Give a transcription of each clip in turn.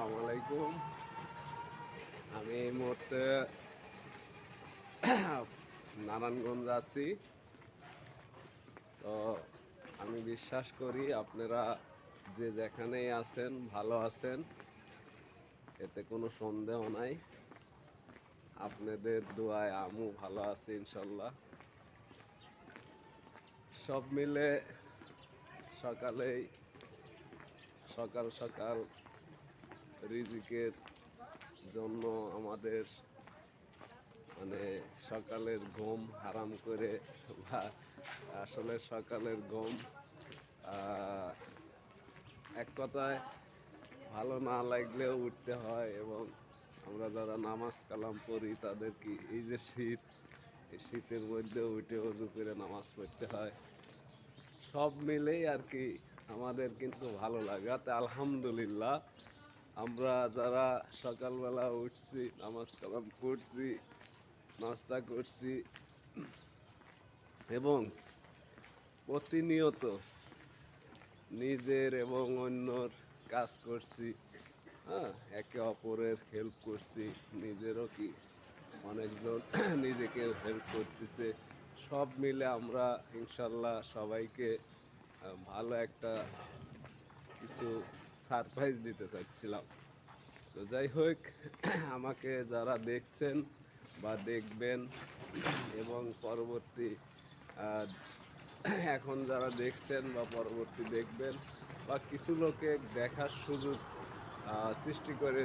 আসসালামু আলাইকুম। আমি এই মুহূর্তে নারায়ণগঞ্জ আছি। তো আমি বিশ্বাস করি আপনারা যে যেখানেই আছেন ভালো আছেন, এতে কোনো সন্দেহ নাই। আপনাদের দোয়ায় আমিও ভালো আছি ইনশাল্লাহ। সব মিলে সকালেই সকাল সকাল রিজিকের জন্য আমাদের মানে সকালের ঘুম হারাম করে বা আসলে সকালের ঘুম এক কথায় ভালো না লাগলেও উঠতে হয়। এবং আমরা যারা নামাজ কালাম পড়ি তাদের কি এই যে শীত, এই শীতের মধ্যে উঠে অজু করে নামাজ পড়তে হয়। সব মিলেই আর কি আমাদের কিন্তু ভালো লাগাতে আলহামদুলিল্লাহ। আমরা যারা সকালবেলা উঠছি, নামাজ কালাম পড়ছি, নাস্তা করছি এবং প্রতিনিয়ত নিজের এবং অন্যর কাজ করছি, হ্যাঁ, একে অপরের হেল্প করছি, নিজেরও কি অনেকজন নিজেকে হেল্প করতেছে। সব মিলে আমরা ইনশাল্লাহ সবাইকে ভালো একটা কিছু সারপ্রাইজ দিতে চাচ্ছিলাম। তো যাই হোক, আমাকে যারা দেখছেন বা দেখবেন এবং পরবর্তী এখন যারা দেখছেন বা পরবর্তী দেখবেন বা কিছু লোকে দেখার সুযোগ সৃষ্টি করে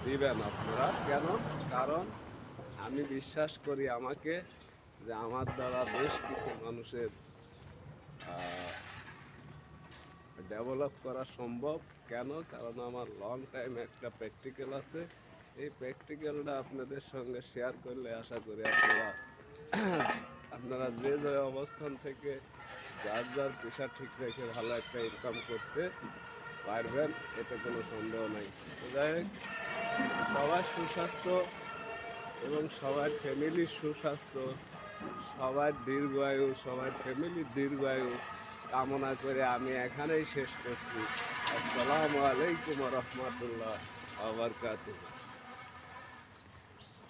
দিবেন আপনারা। কেন? কারণ আমি বিশ্বাস করি আমাকে যে আমার দ্বারা বেশ কিছু মানুষের ডেভেলপ করা সম্ভব। কেন? কারণ আমার লং টাইম একটা প্র্যাকটিক্যাল আছে। এই প্র্যাকটিক্যালটা আপনাদের সঙ্গে শেয়ার করলে আশা করি আপনারা যে যে অবস্থান থেকে যার যার পেশা ঠিক রেখে ভালো একটা ইনকাম করতে পারবেন, এতে কোনো সন্দেহ নাই। তো যাই হোক, সবার সুস্বাস্থ্য এবং সবার ফ্যামিলির সুস্বাস্থ্য, সবার দীর্ঘায়ু, সবার ফ্যামিলির দীর্ঘায়ু কামনা করে আমি এখানেই শেষ করছি। আসসালামু আলাইকুম রহমতুল্লাহ ওয়া বারাকাতুহু।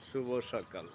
শুভ সকাল।